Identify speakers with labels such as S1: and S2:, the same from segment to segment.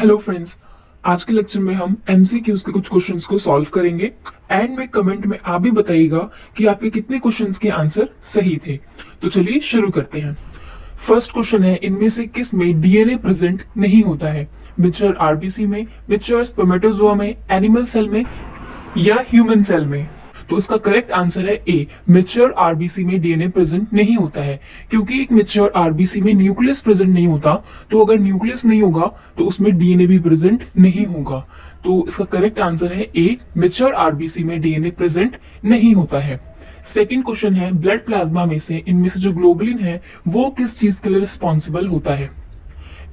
S1: Hello friends, आज के lecture में हम एमसीक्यूज के कुछ क्वेश्चंस को सॉल्व करेंगे। एंड में कमेंट में आप भी बताइएगा कि आपके कितने क्वेश्चंस के आंसर सही थे। तो चलिए शुरू करते हैं। फर्स्ट क्वेश्चन है, इनमें से किस में डीएनए प्रेजेंट नहीं होता है? मिक्सचर आरबीसी में, मिक्सचर स्पर्मेटोजोआ में, एनिमल सेल में या ह्यूमन सेल में? तो इसका करेक्ट आंसर है ए, मेच्योर आरबीसी में डीएनए प्रेजेंट नहीं होता है। क्योंकि एक मेच्योर आरबीसी में न्यूक्लियस प्रेजेंट नहीं होता, तो अगर न्यूक्लियस नहीं होगा तो उसमें डीएनए भी प्रेजेंट नहीं होगा। तो इसका करेक्ट आंसर है ए, मेच्योर आरबीसी में डीएनए प्रेजेंट नहीं होता है। सेकेंड क्वेश्चन है, ब्लड प्लाज्मा में से इनमें से जो ग्लोबुलिन है वो किस चीज के लिए रिस्पॉन्सिबल होता है?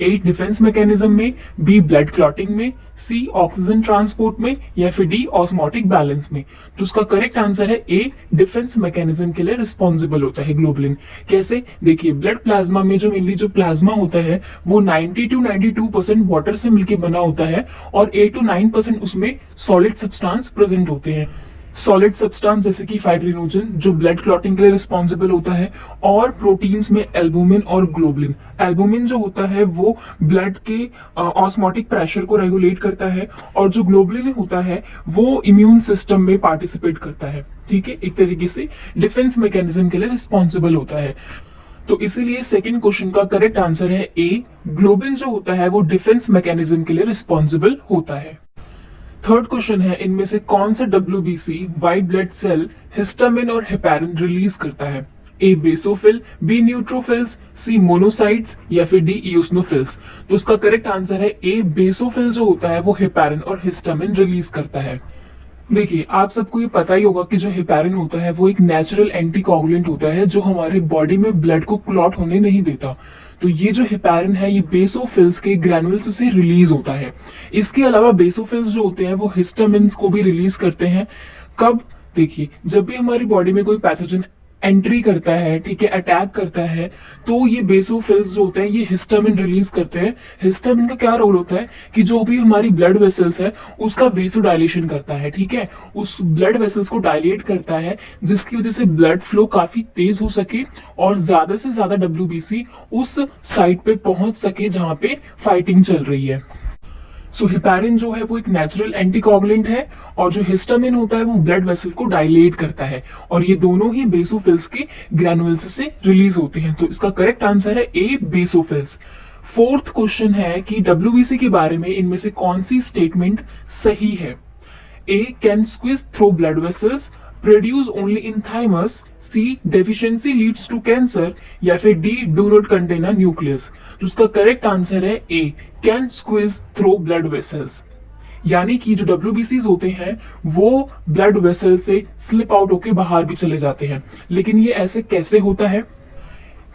S1: ए, डिफेंस मैकेनिज्म में, बी, ब्लड क्लॉटिंग में, सी, ऑक्सीजन ट्रांसपोर्ट में या फिर डी, ऑस्मोटिक बैलेंस में? तो उसका करेक्ट आंसर है ए, डिफेंस मैकेनिज्म के लिए रिस्पॉन्सिबल होता है ग्लोबुलिन। कैसे? देखिए, ब्लड प्लाज्मा में जो मेनली जो प्लाज्मा होता है वो 90 to 92% वाटर से मिलकर बना होता है और 8 to 9% उसमें सॉलिड सब्सटेंस प्रेजेंट होते हैं। सॉलिड सब्सटेंस जैसे कि फाइब्रिनोजन जो ब्लड क्लॉटिंग के लिए रिस्पॉन्सिबल होता है, और प्रोटीन्स में एल्बुमिन और ग्लोबुलिन। एल्बुमिन जो होता है वो ब्लड के ऑस्मोटिक प्रेशर को रेगुलेट करता है, और जो ग्लोबुलिन होता है वो इम्यून सिस्टम में पार्टिसिपेट करता है। ठीक है, एक तरीके से डिफेंस मैकेनिज्म के लिए रिस्पॉन्सिबल होता है। तो इसीलिए सेकंड क्वेश्चन का करेक्ट आंसर है ए, ग्लोबुलिन जो होता है वो डिफेंस मैकेनिज्म के लिए रिस्पॉन्सिबल होता है। थर्ड क्वेश्चन है, इनमें से कौन सा WBC white blood cell histamine और हेपारिन रिलीज करता है? A, basophil, B, neutrophils, C, monocytes या फिर डी, इओसिनोफिल्स? तो इसका करेक्ट आंसर है ए, बेसोफिल जो होता है वो हेपारिन और हिस्टामिन रिलीज करता है। देखिए, आप सबको ये पता ही होगा कि जो हेपारिन होता है वो एक नेचुरल एंटीकोगुलेंट होता है जो हमारे बॉडी में ब्लड को क्लॉट होने नहीं देता। तो ये जो हेपारिन है ये बेसोफिल्स के ग्रैनुल्स से रिलीज होता है। इसके अलावा बेसोफिल्स जो होते हैं वो हिस्टामिन्स को भी रिलीज करते हैं। कब? देखिए, जब भी हमारी बॉडी में कोई पैथोजन एंट्री करता है, ठीक है, अटैक करता है, तो ये बेसोफिल्स जो होते हैं ये हिस्टामिन रिलीज करते हैं। हिस्टामिन का क्या रोल होता है कि जो भी हमारी ब्लड वेसल्स है उसका वेसोडाइलेशन करता है। ठीक है, उस ब्लड वेसल्स को डायलेट करता है जिसकी वजह से ब्लड फ्लो काफी तेज हो सके और ज्यादा से ज्यादा डब्ल्यूबीसी उस साइट पे पहुंच सके जहां पे फाइटिंग चल रही है। सो हेपारिन जो है वो एक नेचुरल एंटीकोगुलेंट है, और जो हिस्टामिन होता है वो ब्लड वेसल को डायलेट करता है, और ये दोनों ही बेसोफिल्स के ग्रैनुल्स से रिलीज होते हैं। तो इसका करेक्ट आंसर है ए, बेसोफिल्स। फोर्थ क्वेश्चन है कि डब्ल्यूबीसी के बारे में इनमें से कौन सी स्टेटमेंट सही है? A, can squeeze through blood vessels, produce only in thymus, C, deficiency leads to cancer या फिर D, do not contain a nucleus? तो उसका करेक्ट आंसर है A, can squeeze through blood vessels. यानी कि जो डब्ल्यूबीसीज होते हैं वो ब्लड वेसल से स्लिप आउट होके बाहर भी चले जाते हैं। लेकिन ये ऐसे कैसे होता है?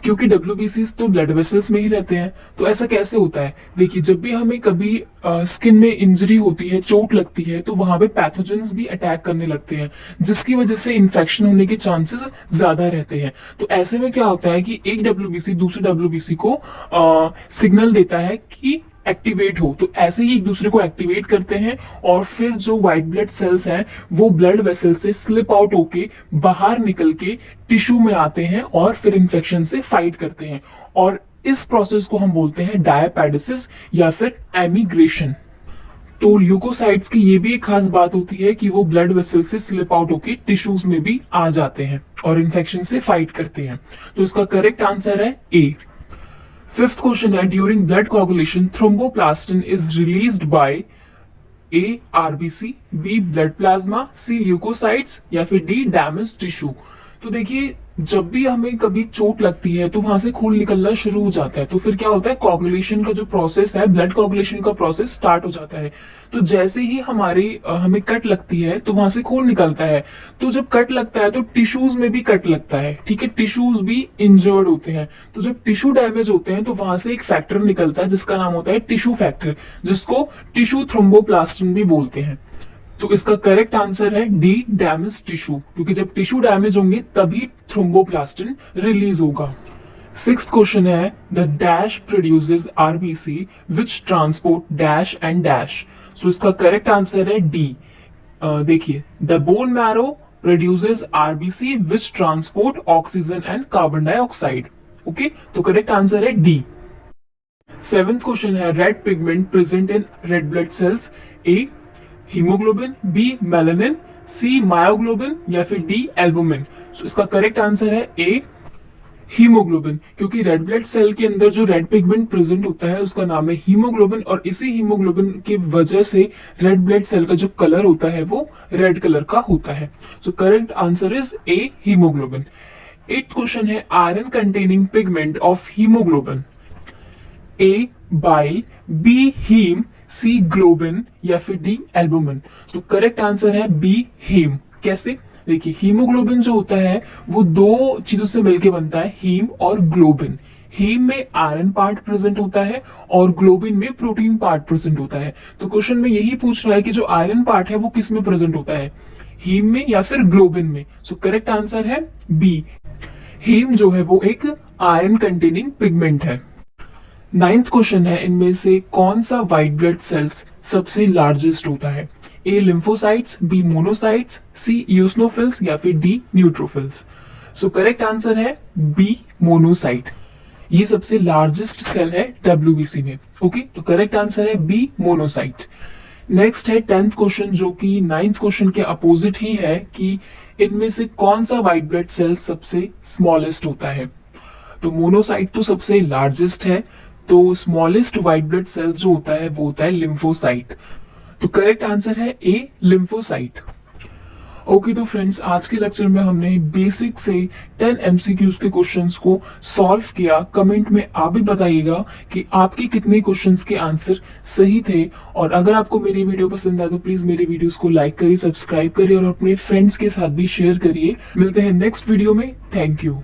S1: क्योंकि डब्ल्यूबीसीज तो ब्लड वेसल्स में ही रहते हैं। तो ऐसा कैसे होता है? देखिए, जब भी हमें कभी स्किन में इंजरी होती है, चोट लगती है, तो वहां पे पैथोजेंस भी अटैक करने लगते हैं जिसकी वजह से इन्फेक्शन होने के चांसेस ज्यादा रहते हैं। तो ऐसे में क्या होता है कि एक डब्ल्यूबीसी दूसरे डब्ल्यूबीसी को सिग्नल देता है कि एक्टिवेट हो। तो ऐसे ही एक दूसरे को एक्टिवेट करते हैं, और फिर जो व्हाइट ब्लड सेल्स हैं वो ब्लड वेसल से स्लिप आउट होके बाहर निकल के टिश्यू में आते हैं और फिर इन्फेक्शन से फाइट करते हैं। और इस प्रोसेस को हम बोलते हैं डायपैडिसिस या फिर एमिग्रेशन। तो ल्यूकोसाइट्स की ये भी एक खास बात होती है कि वो ब्लड वेसल से स्लिप आउट होके टिश्यूज में भी आ जाते हैं और इन्फेक्शन से फाइट करते हैं। तो इसका करेक्ट आंसर है ए। फिफ्थ क्वेश्चन है, ड्यूरिंग ब्लड कोagulation thromboplastin is released by A, RBC, B, blood plasma, C, leucocytes या फिर डी, डैमेज टिश्यू? तो देखिए, जब भी हमें कभी चोट लगती है तो वहां से खून निकलना शुरू हो जाता है। तो फिर क्या होता है, कोagulation का जो प्रोसेस है, ब्लड कोagulation का प्रोसेस स्टार्ट हो जाता है। तो जैसे ही हमें कट लगती है तो वहां से खून निकलता है। तो जब कट लगता है तो टिश्यूज में भी कट लगता है। ठीक है, टिश्यूज भी इंजर्ड होते हैं। तो जब टिश्यू डैमेज होते हैं तो वहां से एक फैक्टर निकलता है जिसका नाम होता है टिश्यू फैक्टर, जिसको टिश्यू थ्रोम्बोप्लास्टिन भी बोलते हैं। तो इसका करेक्ट आंसर है डी, डैमेज टिश्यू, क्योंकि जब टिश्यू डैमेज होंगे तभी थ्रोम्बोप्लास्टिन रिलीज होगा। सिक्स्थ क्वेश्चन है, the dash produces RBC which transport dash and dash? So इसका करेक्ट आंसर है डी। देखिए, the bone marrow produces RBC which transport oxygen and carbon dioxide. Okay, तो correct answer है D. Seventh question है red pigment present in red blood cells, A haemoglobin, B melanin, C myoglobin या फिर D albumin. So इसका correct answer है A haemoglobin, क्योंकि red blood cell के अंदर जो रेड पिगमेंट प्रेजेंट होता है उसका नाम है हीमोग्लोबिन, और इसी हीमोग्लोबिन की वजह से रेड ब्लड सेल का जो कलर होता है वो रेड कलर का होता है। So correct answer is A haemoglobin. Eight question है iron containing pigment of haemoglobin, A bile, B haem, C globin या फिर डी एल्बुमिन। तो करेक्ट आंसर है बी हीम। कैसे? देखिए हीमोग्लोबिन जो होता है वो दो चीजों से मिलकर बनता है, हीम और ग्लोबिन। हीम में आयरन पार्ट प्रेजेंट होता है और ग्लोबिन में प्रोटीन पार्ट प्रेजेंट होता है। तो क्वेश्चन में यही पूछ रहा है कि जो आयरन पार्ट है वो किस में प्रेजेंट होता है, हीम में या फिर ग्लोबिन में। सो करेक्ट आंसर है बी, हीम जो है वो एक आयरन कंटेनिंग पिगमेंट है। नाइन्थ क्वेश्चन है इनमें से कौन सा व्हाइट ब्लड सेल्स सबसे लार्जेस्ट होता है, ए लिम्फोसाइट्स, बी मोनोसाइट्स, सी इओसिनोफिल्स या फिर डी न्यूट्रोफिल्स। सो करेक्ट आंसर है बी मोनोसाइट, ये सबसे लार्जेस्ट सेल है डब्ल्यूबीसी में। ओके, तो करेक्ट आंसर है बी मोनोसाइट। नेक्स्ट है टेंथ क्वेश्चन जो कि नाइन्थ क्वेश्चन के अपोजिट ही है कि इनमें से कौन सा व्हाइट ब्लड सेल सबसे स्मॉलेस्ट होता है। तो मोनोसाइट तो सबसे लार्जेस्ट है, तो स्मॉलेस्ट व्हाइट ब्लड सेल जो होता है वो होता है लिम्फोसाइट। तो करेक्ट आंसर है ए लिम्फोसाइट। ओके तो फ्रेंड्स, आज के लेक्चर में हमने बेसिक से 10 एमसीक्यूज के क्वेश्चंस को सॉल्व किया। कमेंट में आप भी बताइएगा कि आपके कितने क्वेश्चंस के आंसर सही थे, और अगर आपको मेरी वीडियो पसंद आए तो प्लीज मेरे वीडियोस को लाइक करिए, सब्सक्राइब करिए और अपने फ्रेंड्स के साथ भी शेयर करिए। मिलते हैं नेक्स्ट वीडियो में। Thank you.